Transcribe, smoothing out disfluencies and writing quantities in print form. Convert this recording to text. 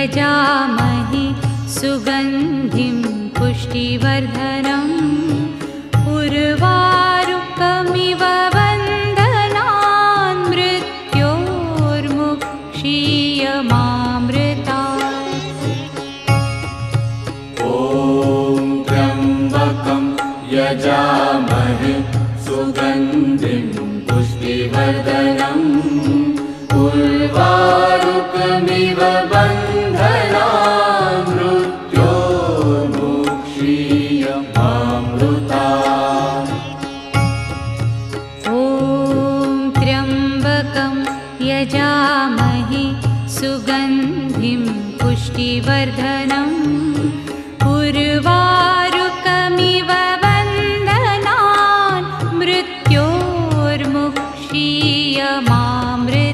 यजामहे सुगन्धिं पुष्टिवर्धनम् उर्वारुकमिव बन्धनान् मृत्योर्मुक्षीयमामृतात्। ॐ त्र्यम्बकं यजामहे सुगन्धिं पुष्टिवर्धनम् उर्वारुकमिव बन्धनान् मृत्योर्मुक्षीयमामृतात्। ॐ त्र्यम्बकं यजामहे सुगन्धिं पुष्टिवर्धनम् उर्वारुकमिव